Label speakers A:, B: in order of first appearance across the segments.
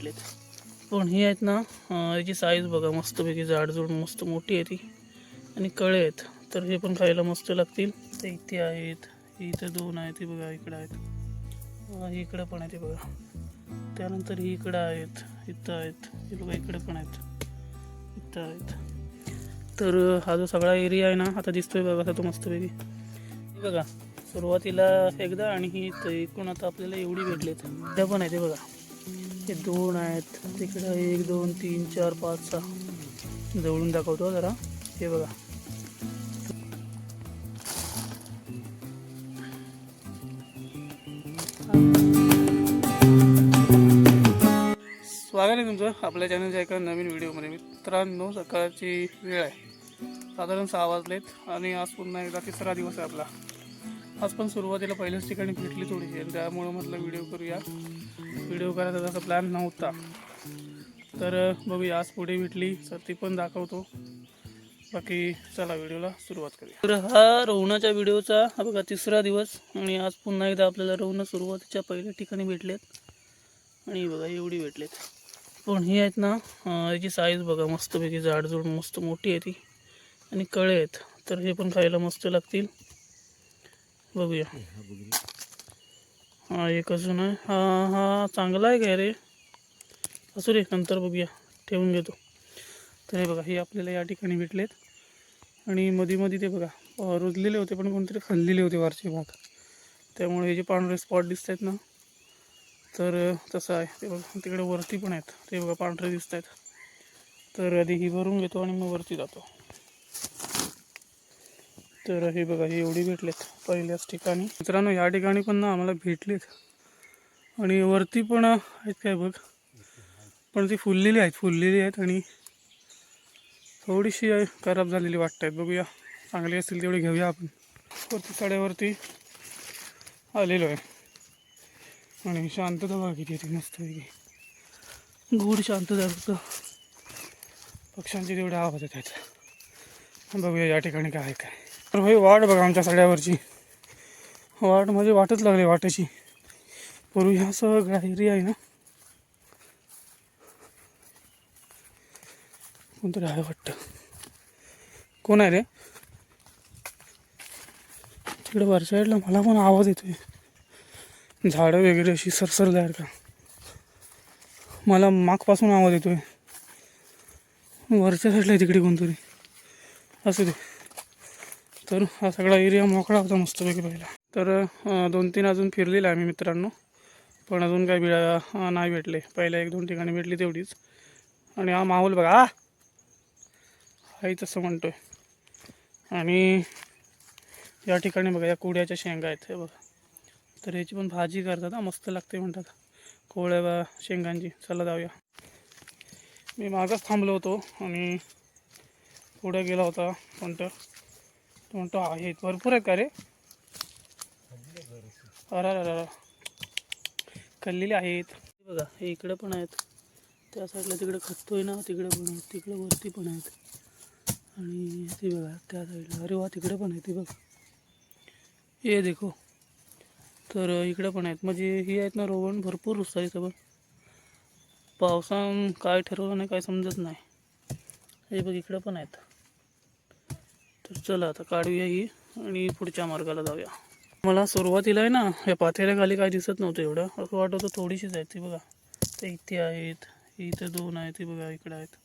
A: भेटलेत. पण ही आहेत ना, याची साईज बघा मस्तपैकी जाडजूड मस्त मोठी आहे ती आणि कळे आहेत. तर हे पण खायला मस्त लागतील. ते इथे आहेत, इथं 2 आहेत, हे बघा इकडे आहेत, इकडे पण आहेत, हे बघा. त्यानंतर ही इकडं आहेत, इथं आहेत, हे बघा इकडे पण आहेत, इथं आहेत. तर हा जो सगळा एरिया आहे ना आता दिसतोय बघा असा तो मस्तपैकी. हे बघा सुरुवातीला एकदा आणि ही इकडून आता आपल्याला एवढी भेटलेत. त्या पण आहेत, हे बघा हे 2 आहेत, तिकडं 1 2 3 4 5 6 जवळून दाखवतो जरा. हे बघा स्वागत आहे तुमचं आपल्या चॅनलच्या एका नवीन व्हिडिओमध्ये. मित्रांनो सकाळची वेळ आहे, साधारण 6 वाजलेत आणि आज पुन्हा एकदा तिसरा दिवस आहे आपला. आज पण सुरुवातीला पहिल्याच ठिकाणी भेटली थोडीशी आणि त्यामुळं म्हटलं व्हिडिओ करूया. व्हिडिओ करायचा तसा प्लॅन नव्हता, तर बघूया आज पुढे भेटली तर ती पण दाखवतो. बाकी चला व्हिडिओला सुरुवात करूया. तर हा रवणाच्या व्हिडिओचा हा बघा तिसरा दिवस आणि आज पुन्हा एकदा आपल्याला रवणं सुरुवातीच्या पहिल्या ठिकाणी भेटलेत आणि बघा एवढी भेटलेत. पण ही आहेत ना, याची साईज बघा मस्तपैकी जाडजूड मस्त मोठी आहे ती आणि कळे आहेत. तर हे पण खायला मस्त लागतील. बघूया हा एक अजून आहे, हा हा चांगला आहे काय रे, असू रे नंतर बघूया, ठेवून घेतो. तर हे बघा हे आपल्याला या ठिकाणी भेटलेत आणि मध्ये मध्ये ते बघा रुजलेले होते पण कोणतरी खाल्लेले होते वरचे भाग, त्यामुळे हे जे पांढरे स्पॉट दिसत आहेत ना तर तसं आहे. ते बघा तिकडे वरती पण आहेत, ते बघा पांढरे दिसत आहेत. तर आधी ही भरून घेतो आणि मग वरती जातो. तर हे बघा हे एवढी भेटलेत पहिल्याच ठिकाणी. मित्रांनो या ठिकाणी पण ना आम्हाला भेटलेत आणि वरती पण आहेत काय बघ, पण ती फुललेली आहेत आणि थोडीशी खराब झालेली वाटत आहेत. बघूया चांगली असतील तेवढी घेऊया आपण. वरती साड्यावरती आलेलो आहे आणि शांतता बघा किती येते मस्तपैकी, गूढ शांतता. फक्त पक्ष्यांचे तेवढे आवाज येत आहेत. बघूया या ठिकाणी काय आहे काय. तर भाई वाट बघा आमच्या साड्यावरची, वाट म्हणजे वाटच लागली वाटेची. पूर्वी हा सगळा एरिया आहे ना, कोणतरी आहे वाटतं. कोण आहे रे तिकडे वरच्या साईडला? मला पण आवाज येतोय, झाडं वगैरे अशी सरसरदार का, मला मागपासून आवाज येतोय. वरच्या साईडला तिकडे कोणतरी असू दे. तर हा सगळा एरिया मोकळा होता मस्तपैकी पहिला. तर 2-3 अजून फिरलेला आहे मी मित्रांनो, पण अजून काही नाही भेटले. पहिल्या 1-2 ठिकाणी भेटली तेवढीच. आणि हा माहोल बघा हाही तसं म्हणतोय. आणि या ठिकाणी बघा या कोड्याच्या शेंगा आहेत, हे बघा. तर याची पण भाजी करतात, मस्त लागते म्हणतात कोवळ्या शेंगांची. चला जाऊया. मी मागच थांबलो होतो आणि पुढे गेला होता कोणतं तो म्हणतो आहेत भरपूर आहेत का रे. अरे खाल्लेले आहेत बघा. हे इकडे पण आहेत, त्या साईडला तिकडे खतोय ना, तिकडे पण आहेत, तिकडे वरती पण आहेत आणि ते बघा त्या साईडला. अरे वा तिकडे पण आहेत, ते बघ हे देखो. तर इकडे पण आहेत, म्हणजे ही आहेत ना रोवण भरपूर रुसतात इथं. पण पावसानं काय ठरवलं नाही काय समजत नाही. हे बघ इकडे पण आहेत. तर चला आता काढूया ही आणि पुढच्या मार्गाला जाऊया. मला सुरुवातीला आहे ना या पातेऱ्याखाली काय दिसत नव्हतं एवढं, असं वाटत होतं थोडीशीच आहेत. ती बघा ते इथे आहेत, इथं 2 आहेत, ती बघा इकडं आहेत,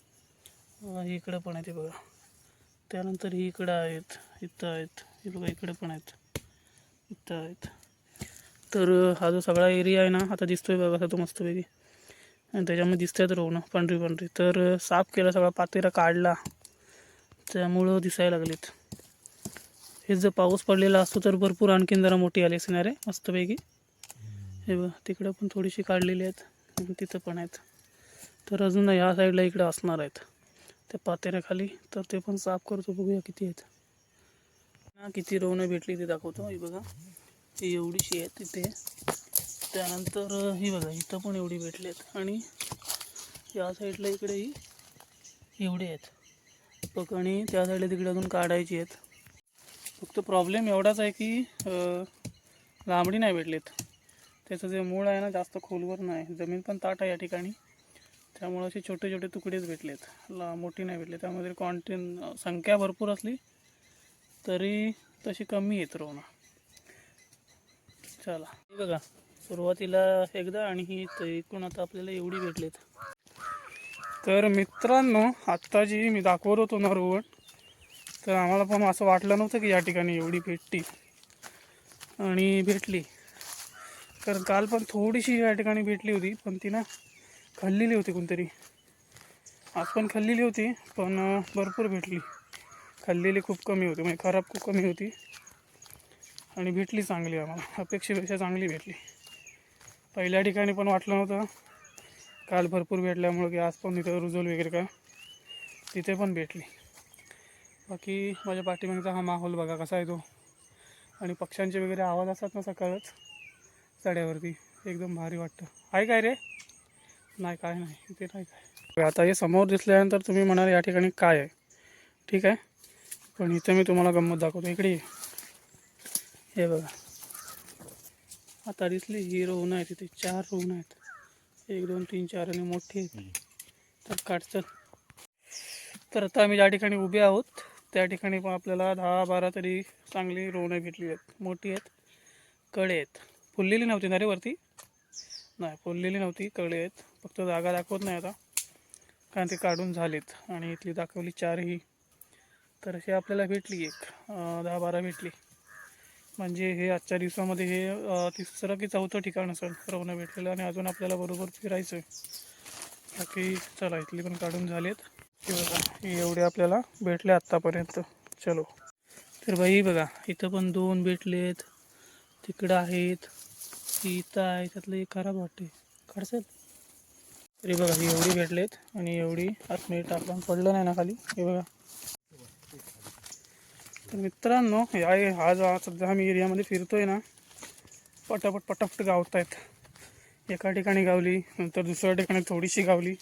A: इकडं पण आहे ते बघा. त्यानंतर ही इकडं आहेत, इथं आहेत, हे बघा इकडे पण आहेत, इथं आहेत. तर हा जो सगळा एरिया आहे ना आता दिसतोय बघा तो मस्तपैकी, आणि त्याच्यामध्ये दिसतात रोवणं पांढरी पांढरी. तर साफ केला सगळा पातेरा काढला, त्यामुळं दिसायला लागलेत. हे जर पाऊस पडलेला असतो तर भरपूर आणखीन जरा मोठी आली असणार आहे मस्तपैकी. हे बघ तिकडं पण थोडीशी काढलेली आहेत आणि तिथं पण आहेत. तर अजून ह्या साईडला इकडे असणार आहेत त्या पातेऱ्याखाली. तर ते पण साफ करतो, बघूया किती आहेत. किती रोवणं भेटली ते दाखवतो. ही बघा ही एवढीशी आहेत तिथे. त्यानंतर ही बघा इथं पण एवढी भेटली आहेत आणि या साईडला इकडेही एवढे आहेत बघ. आणि त्या साईडला तिकडे अजून काढायची आहेत. फक्त प्रॉब्लेम एवढाच आहे की लांबडी नाही भेटलेत. त्याचं जे मूळ आहे ना जास्त खोलवर नाही, जमीन पण ताट आहे या ठिकाणी. त्यामुळे असे छोटे छोटे तुकडेच भेटलेत, मोठी नाही भेटले. त्यामध्ये संख्या भरपूर असली तरी तशी कमी येत रोना. चला हे बघा, सुरुवातीला एकदा आणि ही इकडून आता आपल्याला एवढी भेटलेत. तर मित्रांनो, आत्ता जी मी दाखवत होतो ना रोवण, तर आम्हाला पण असं वाटलं नव्हतं की या ठिकाणी एवढी भेटती, आणि भेटली. कारण काल पण थोडीशी या ठिकाणी भेटली होती, पण ती ना खाल्लेली होती कोणतरी. आज पण खाल्लेली होती, पण भरपूर भेटली. खाल्लेली खूप कमी होती, म्हणजे खराब खूप कमी होती, आणि भेटली चांगली. आम्हाला अपेक्षेपेक्षा चांगली भेटली. पहिल्या ठिकाणी पण वाटलं नव्हतं काल भरपूर भेटल्यामुळं की आज पण तिथं रुजल वगैरे का, तिथे पण भेटली. बाकी माझ्या पाठीमागचा हा माहोल बघा कसा आहे तो, आणि पक्ष्यांचे वगैरे आवाज असतात ना सकाळच चढ्यावरती, एकदम भारी वाटतं. आहे काय रे? नाही, काय नाही इथे, नाही काय. आता हे समोर दिसल्यानंतर तुम्ही म्हणाल या ठिकाणी काय आहे. ठीक आहे, पण इथं मी तुम्हाला गंमत दाखवतो. इकडे हे बघा, आता दिसली ही रोवणं आहे. तिथे 4 रोवणं आहेत, 1 2 3 4, आणि मोठी आहेत. तर काढचं. तर आता आम्ही ज्या ठिकाणी उभे आहोत त्या ठिकाणी पण आपल्याला 10-12 तरी चांगली रोवणं भेटली आहेत. मोठी आहेत, कडे आहेत. फुललेली नव्हती ना रे वरती? नाही, फुललेली नव्हती, कडे आहेत. फक्त जागा दाखवत नाही आता, कारण ते काढून झालेत. आणि इथली दाखवली 4 ही. तर अशी आपल्याला भेटली एक 10-12 भेटली. म्हणजे हे आजच्या दिवसामध्ये हे 3रं की 4थं ठिकाण असेल रोवणं भेटलेलं, आणि अजून आपल्याला बरोबर फिरायचं आहे. बाकी चला, इथली पण काढून झालेत. हे एवढे आपल्याला भेटले आत्तापर्यंत. चलो, तर बाई बघा, इथं पण 2 भेटलेत, तिकडं आहेत, इथं आहे. त्यातलं एक खराब वाटते, काढसेल तरी. बघा ही एवढी भेटलेत, आणि एवढी आतमध्ये टाकून पडलं नाही ना खाली. हे बघा. तर मित्रांनो, आज सध्या आम्ही एरियामध्ये फिरतोय ना, पटापट गावत आहेत. एका ठिकाणी गावली, नंतर दुसऱ्या ठिकाणी थोडीशी गावली,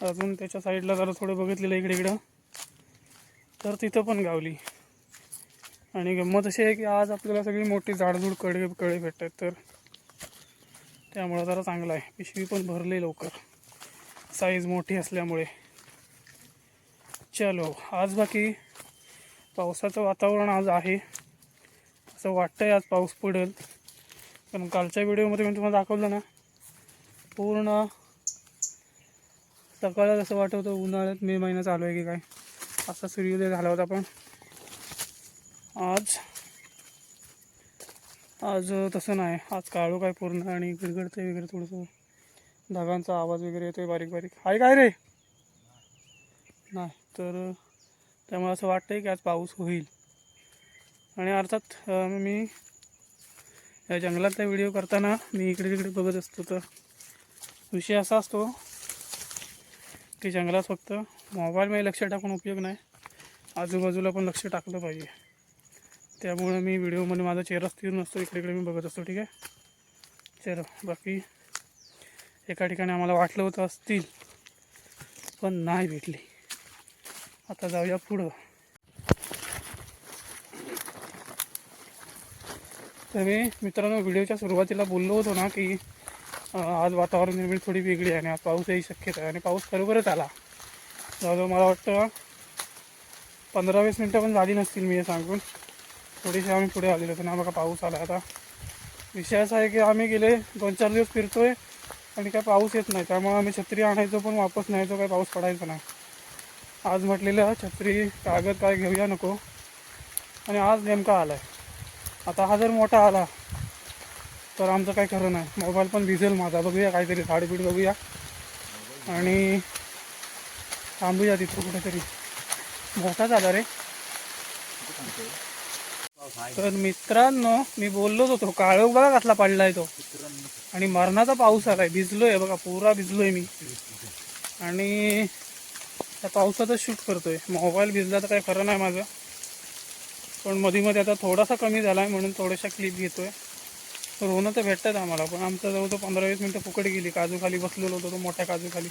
A: अजून त्याच्या साईडला जरा थोडं बघितलेलं इकडं, तर तिथं पण गावली. आणि गंमत अशी आहे की आज आपल्याला सगळी मोठी झाडझूड कळे भेटत आहेत, तर त्यामुळं जरा चांगलं आहे. पिशवी पण भरली लवकर, साईज मोठी असल्यामुळे. चलो, आज बाकी पावसाचं वातावरण आज आहे, असं वाटतंय आज पाऊस पडेल. पण कालच्या व्हिडिओमध्ये मी तुम्हाला दाखवलं ना, पूर्ण सकाळला कसं वाटत होतं उन्हाळ्यात मे महिना चालू आहे की काय, असा सूर्योदय झाला होता. पण आज तसं नाही. आज काळोख आहे पूर्ण, आणि गिडगडते वगैरे, थोडंसं ढगांचा आवाज वगैरे येतोय बारीक बारीक. आहे काय रे? नाही. तर त्यामुळे असं वाटतंय की आज पाऊस होईल. आणि अर्थात मी या जंगलातला व्हिडिओ करताना मी इकडे तिकडे बघत असतो. तर विषय असा असतो की जंगलात फक्त मोबाईलमध्ये लक्ष टाकून उपयोग नाही, आजूबाजूला पण लक्ष टाकलं पाहिजे. त्यामुळे मी व्हिडिओमध्ये माझा चेहरा स्थिर नसतो, इकडे इकडे मी बघत असतो. ठीक आहे, चलो. बाकी एका ठिकाणी आम्हाला वाटलं होतं असतील, पण नाही भेटली. आता जाऊया पुढं. तर मी मित्रांनो व्हिडिओच्या सुरुवातीला बोललो होतो ना की आज वातावरण निर्मिती थोडी वेगळी आहे, आणि आज पाऊस यायची शक्यता आहे. आणि पाऊस खरोखरच आला. जवळजवळ मला वाटतं 15-20 मिनटं पण झाली नसतील मी हे सांगून. थोडीशी आम्ही पुढे आलेलो होतो ना, बघा पाऊस आला. आता विषय असा आहे की आम्ही गेले 2-4 दिवस फिरतोय, आणि काय पाऊस येत नाही. त्यामुळे आम्ही छत्री आणायचो, पण वापस न्यायचो, काय पाऊस पडायचा नाही. आज म्हटलेलं छत्री कागद काय घेऊया नको, आणि आज नेमका आला आहे. आता हा जर मोठा आला तर आमचं काय खरं नाही, मोबाईल पण भिजेल माझा. बघूया काहीतरी झाडबीड बघूया, आणि थांबूया तिथं कुठेतरी. मोठा झाला रे. तर मित्रांनो, मी बोललोच होतो, काळोख बघा कसला पडलाय तो, आणि मरणाचा पाऊस आलाय. भिजलोय बघा, पुरा भिजलोय मी, आणि त्या पावसातच शूट करतोय. मोबाईल भिजला तर काय खरं नाही माझं. पण मध्ये आता थोडासा कमी झाला आहे, म्हणून थोड्याशा क्लिप घेतोय. रोवणं तर भेटतात आम्हाला, पण आमचं जवळ 15-20 मिनटं फुकट गेली. काजूखाली बसलेलो होतो, तो मोठ्या काजूखाली.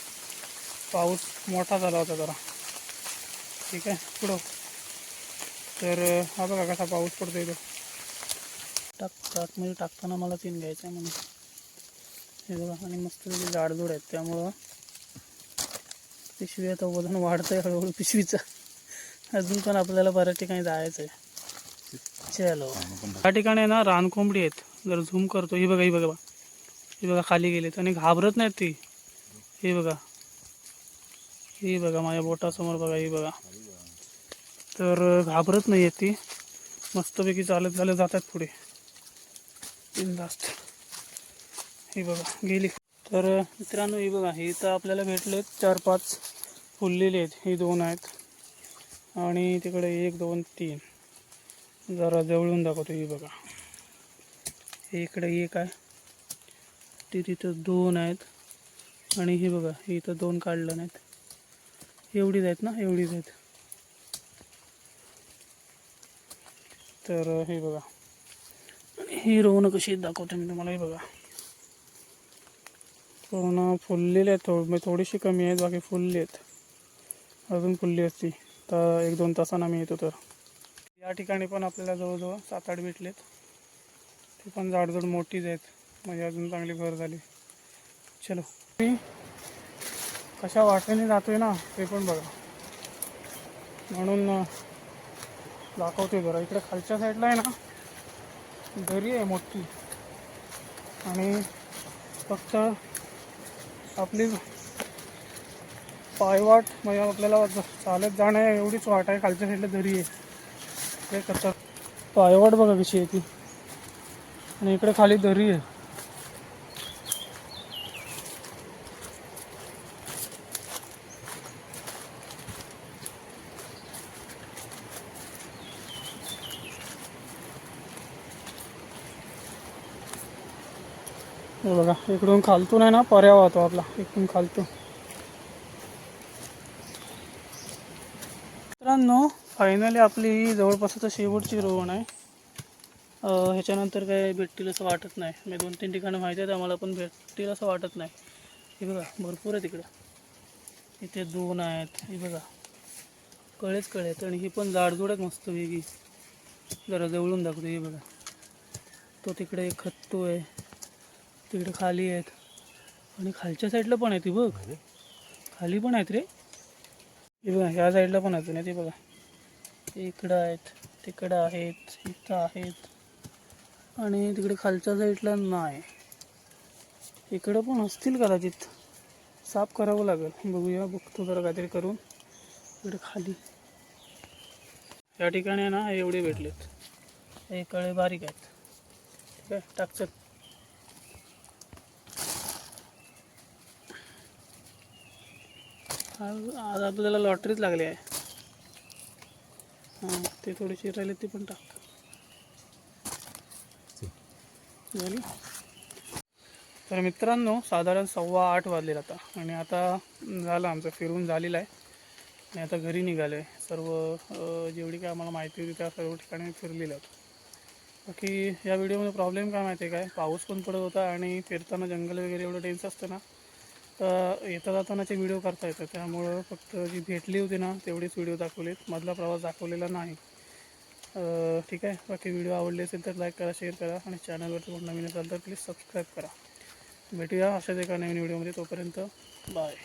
A: पाऊस मोठा झाला होता जरा. ठीक आहे, पुढं. तर हा बघा कसा पाऊस पडतोय तो. आतमध्ये टाकताना मला 3 घ्यायचं आहे म्हणून. हे बघा, आणि मस्त झाडझुड आहेत, त्यामुळं पिशवी आता वजन वाढतंय हळूहळू पिशवीचं. अजून पण आपल्याला बऱ्याच ठिकाणी जायचं आहे. चलो त्या ठिकाणी ना रानकोंबडी आहेत. जर झूम करतो, ही बघा ही बघा ही बघा खाली गेलेत आणि घाबरत नाहीत ती. ही बघा ही बघा माझ्या बोटासमोर बघा ही बघा. तर घाबरत नाही आहेत ती, मस्तपैकी चालत चालत जातात पुढे बिनधास्त. ही बघा गेली. तर मित्रांनो ही बघा ही तर आपल्याला भेटलेत 4-5 फुललेले आहेत. ही 2 आहेत आणि तिकडे 1 2 3 जरा जवळून दाखवतो. ही बघा इकडे 1 आहे, ती तिथं 2 आहेत आणि ही बघा ही इथं 2 काढलं नाहीत. एवढीच आहेत ना, एवढीच आहेत. तर हे बघा ही रोवणं कशी दाखवते मी तुम्हाला. हे बघा पूर्ण फुललेले आहेत, थोडीशी कमी आहेत, बाकी फुलले आहेत. अजून फुलली असती तर 1-2 तासांना मी येतो. तर या ठिकाणी पण आपल्याला जवळजवळ 7-8 भेटलेत. ते पण जाडजूड मोठीच आहेत, म्हणजे अजून चांगली भर झाली. चलो मी कशा वाटेने जातोय ना ते पण बघा, म्हणून दाखवते जरा. इकडे खालच्या साईडला आहे ना दरी आहे मोठी आणि फक्त आपली पायवाट म्हणजे आपल्याला चालत जाणं एवढीच वाट आहे. खालच्या साईडला दरी आहे. ते कसं पायवाट बघा कशी आहे ती, आणि इकडे खाली दरी आहे. हे बघा इकडून खालतून आहे ना पर्या वाहतो आपला, इकडून खालतून. मित्रांनो फायनली आपली ही जवळपास आता शेवटची रोवण आहे. ह्याच्यानंतर काय भेटतील असं वाटत नाही. मी 2-3 ठिकाणं माहिती आहेत आम्हाला, पण भेटतील असं वाटत नाही. हे बघा भरपूर आहे तिकडं. इथे 2 आहेत. हे बघा कळेच कळे आहेत आणि ही पण जाडजूड आहेत मस्त वेगळी. जरा जवळून दाखवतो. हे बघा तो तिकडे एक खत्तो आहे, तिकडे खाली आहेत आणि खालच्या साईडला पण आहे ती बघ, खाली पण आहेत रे. हे बघा ह्या साईडला पण आहेत ना, ते बघा इकडं आहेत, तिकडं आहेत, इथं आहेत आणि तिकडे खालच्या साईडला नाही. इकडं पण असतील कदाचित, साफ करावं लागेल. बघूया, बघतो जरा काहीतरी करून. इकडे खाली या ठिकाणी ना एवढे भेटलेत. हे कळे बारीक आहेत. ठीक आहे टाकचल. आज आपल्याला लॉटरीच लागली आहे. हां ते थोडीशी राहिले ते पण टाक झाली. तर मित्रांनो साधारण 7:15 वाजलेला आता आणि आता झालं आमचं फिरून झालेलं आहे आणि आता घरी निघालो आहे. सर्व जेवढी काय आम्हाला माहिती होती त्या सर्व ठिकाणी फिरलेलं आहे. बाकी या व्हिडिओमध्ये प्रॉब्लेम काय माहिती आहे काय, पाऊस पण पडत होता आणि फिरताना जंगल वगैरे एवढं टेन्स असतं ना, तर येता जातानाचे व्हिडिओ करता येतात. त्यामुळं फक्त जी भेटली होती ना तेवढीच व्हिडिओ दाखवलेत, मधला प्रवास दाखवलेला नाही. ठीक आहे. बाकी व्हिडिओ आवडले असेल तर लाईक करा, शेअर करा आणि चॅनलवरती कोण नवीन असाल तर प्लीज सबस्क्राईब करा. भेटूया अशाच एका नवीन व्हिडिओमध्ये. तोपर्यंत बाय.